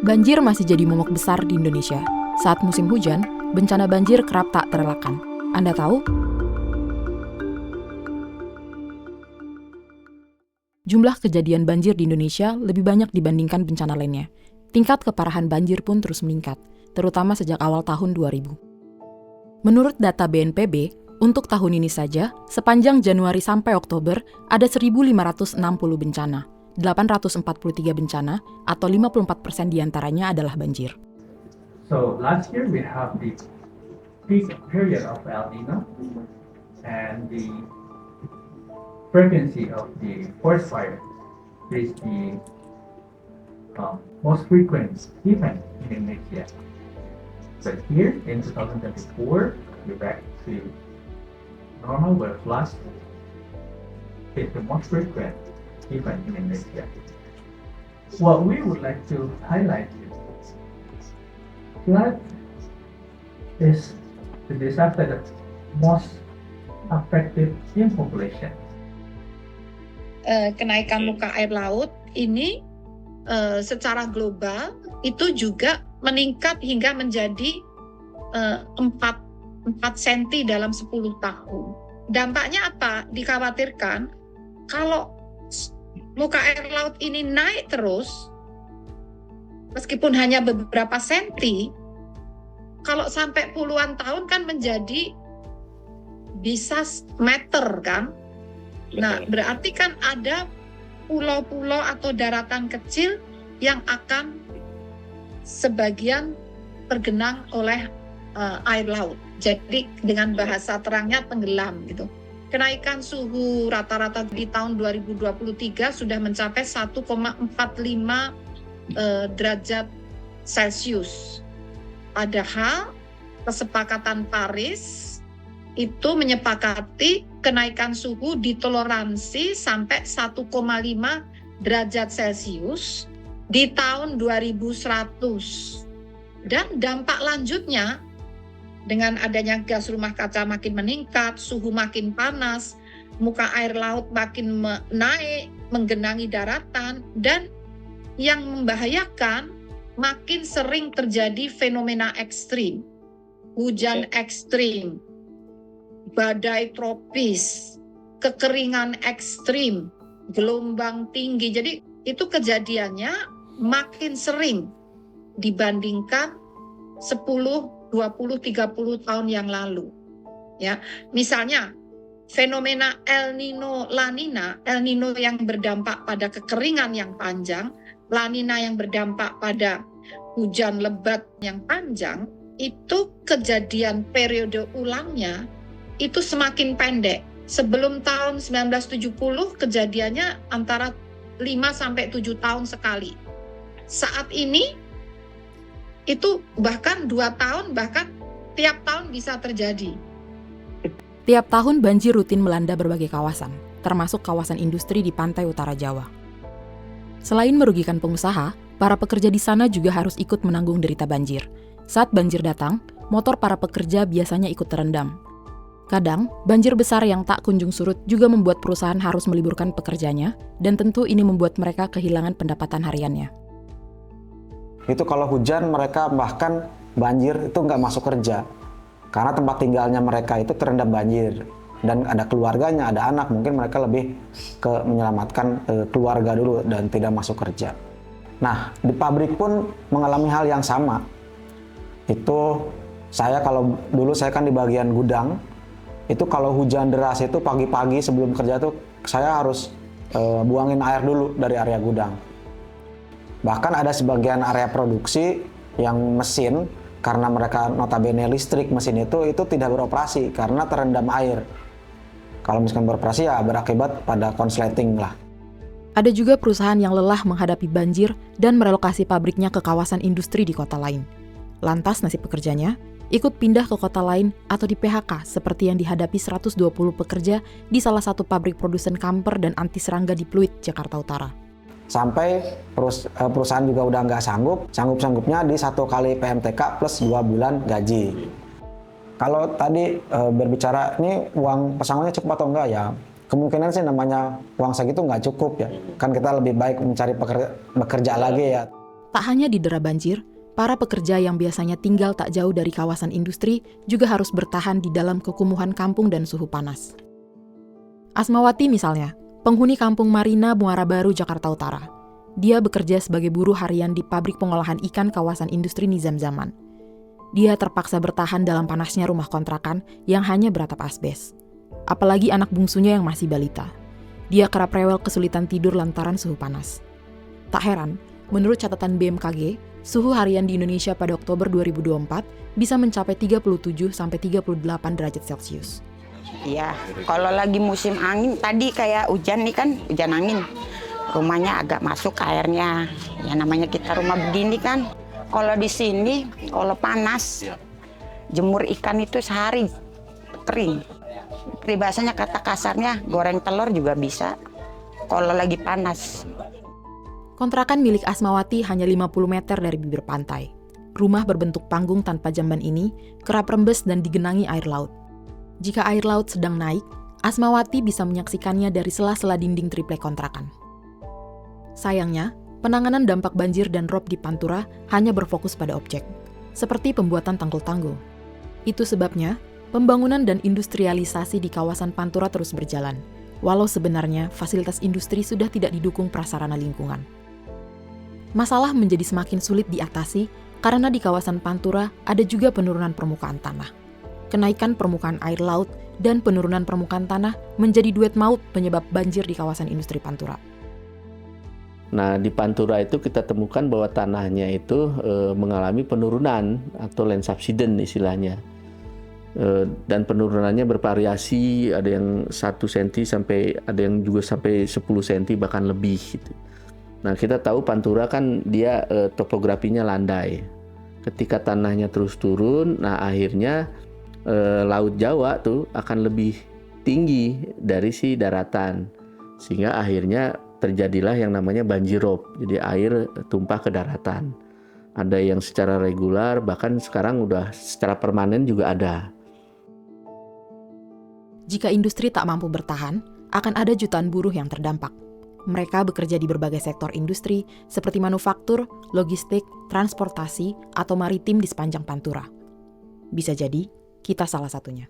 Banjir masih jadi momok besar di Indonesia. Saat musim hujan, bencana banjir kerap tak terelakkan. Anda tahu? Jumlah kejadian banjir di Indonesia lebih banyak dibandingkan bencana lainnya. Tingkat keparahan banjir pun terus meningkat, terutama sejak awal tahun 2000. Menurut data BNPB, untuk tahun ini saja, sepanjang Januari sampai Oktober, ada 1.560 bencana. 843 bencana, atau 54% diantaranya adalah banjir. So last year we have the peak period of El Nino, and the frequency of the forest fire is the most frequent event in Indonesia. But here in 2024, we're back to normal, where floods is the most frequent event in Indonesia. What we would like to highlight is flood is the disaster that most affected in population. Kenaikan muka air laut ini secara global itu juga meningkat hingga menjadi 4 cm dalam 10 tahun. Dampaknya apa? Dikhawatirkan kalau muka air laut ini naik terus, meskipun hanya beberapa senti, kalau sampai puluhan tahun kan menjadi bisa meter kan. Nah, berarti kan ada pulau-pulau atau daratan kecil yang akan sebagian tergenang oleh air laut. Jadi dengan bahasa terangnya tenggelam gitu. Kenaikan suhu rata-rata di tahun 2023 sudah mencapai 1,45 derajat Celcius. Padahal kesepakatan Paris itu menyepakati kenaikan suhu ditoleransi sampai 1,5 derajat Celcius di tahun 2100. Dan dampak lanjutnya dengan adanya gas rumah kaca makin meningkat, suhu makin panas, muka air laut makin naik, menggenangi daratan, dan yang membahayakan makin sering terjadi fenomena ekstrim, hujan ekstrim, badai tropis, kekeringan ekstrim, gelombang tinggi. Jadi itu kejadiannya makin sering dibandingkan 10, 20, 30 tahun yang lalu. Ya, misalnya fenomena El Nino, La Nina, El Nino yang berdampak pada kekeringan yang panjang, La Nina yang berdampak pada hujan lebat yang panjang, itu kejadian periode ulangnya itu semakin pendek. Sebelum tahun 1970 kejadiannya antara 5 sampai 7 tahun sekali. Saat ini itu bahkan 2 tahun, bahkan tiap tahun bisa terjadi. Tiap tahun banjir rutin melanda berbagai kawasan, termasuk kawasan industri di pantai utara Jawa. Selain merugikan pengusaha, para pekerja di sana juga harus ikut menanggung derita banjir. Saat banjir datang, motor para pekerja biasanya ikut terendam. Kadang, banjir besar yang tak kunjung surut juga membuat perusahaan harus meliburkan pekerjanya, dan tentu ini membuat mereka kehilangan pendapatan hariannya. Itu kalau hujan mereka bahkan banjir itu nggak masuk kerja karena tempat tinggalnya mereka itu terendam banjir, dan ada keluarganya, ada anak, mungkin mereka lebih ke menyelamatkan keluarga dulu dan tidak masuk kerja. Nah, di pabrik pun mengalami hal yang sama. Itu kalau dulu saya kan di bagian gudang, itu kalau hujan deras itu pagi-pagi sebelum kerja tuh saya harus buangin air dulu dari area gudang. Bahkan ada sebagian area produksi yang mesin, karena mereka notabene listrik mesin itu tidak beroperasi karena terendam air. Kalau misalkan beroperasi ya berakibat pada konsleting lah. Ada juga perusahaan yang lelah menghadapi banjir dan merelokasi pabriknya ke kawasan industri di kota lain. Lantas nasib pekerjanya ikut pindah ke kota lain atau di PHK seperti yang dihadapi 120 pekerja di salah satu pabrik produsen kamper dan anti serangga di Pluit, Jakarta Utara. Sampai perusahaan juga udah nggak sanggup-sanggupnya di 1 kali PMTK plus 2 bulan gaji. Kalau tadi berbicara ini uang pesangonnya cukup atau enggak ya, kemungkinan sih namanya uang segitu nggak cukup ya. Kan kita lebih baik mencari bekerja lagi ya. Tak hanya didera banjir, para pekerja yang biasanya tinggal tak jauh dari kawasan industri juga harus bertahan di dalam kekumuhan kampung dan suhu panas. Asmawati misalnya, penghuni kampung Marina, Muara Baru, Jakarta Utara. Dia bekerja sebagai buruh harian di pabrik pengolahan ikan kawasan industri Nizam Zaman. Dia terpaksa bertahan dalam panasnya rumah kontrakan yang hanya beratap asbes. Apalagi anak bungsunya yang masih balita. Dia kerap rewel kesulitan tidur lantaran suhu panas. Tak heran, menurut catatan BMKG, suhu harian di Indonesia pada Oktober 2024 bisa mencapai 37-38 derajat Celcius. Iya, kalau lagi musim angin, tadi kayak hujan nih kan, hujan angin. Rumahnya agak masuk airnya. Ya namanya kita rumah begini kan. Kalau di sini, kalau panas, jemur ikan itu sehari kering. Peribahasanya kata kasarnya, goreng telur juga bisa. Kalau lagi panas. Kontrakan milik Asmawati hanya 50 meter dari bibir pantai. Rumah berbentuk panggung tanpa jamban ini kerap rembes dan digenangi air laut. Jika air laut sedang naik, Asmawati bisa menyaksikannya dari sela-sela dinding triplek kontrakan. Sayangnya, penanganan dampak banjir dan rob di Pantura hanya berfokus pada objek, seperti pembuatan tanggul-tanggul. Itu sebabnya, pembangunan dan industrialisasi di kawasan Pantura terus berjalan, walau sebenarnya fasilitas industri sudah tidak didukung prasarana lingkungan. Masalah menjadi semakin sulit diatasi karena di kawasan Pantura ada juga penurunan permukaan tanah. Kenaikan permukaan air laut dan penurunan permukaan tanah menjadi duet maut penyebab banjir di kawasan industri Pantura. Nah, di Pantura itu kita temukan bahwa tanahnya itu mengalami penurunan atau land subsidence istilahnya. Dan penurunannya bervariasi, ada yang 1 cm sampai ada yang juga sampai 10 cm bahkan lebih gitu. Nah, kita tahu Pantura kan dia topografinya landai. Ketika tanahnya terus turun, nah akhirnya Laut Jawa tuh akan lebih tinggi dari si daratan. Sehingga akhirnya terjadilah yang namanya banjirop. Jadi air tumpah ke daratan. Ada yang secara regular, bahkan sekarang udah secara permanen juga ada. Jika industri tak mampu bertahan, akan ada jutaan buruh yang terdampak. Mereka bekerja di berbagai sektor industri seperti manufaktur, logistik, transportasi, atau maritim di sepanjang Pantura. Bisa jadi, kita salah satunya.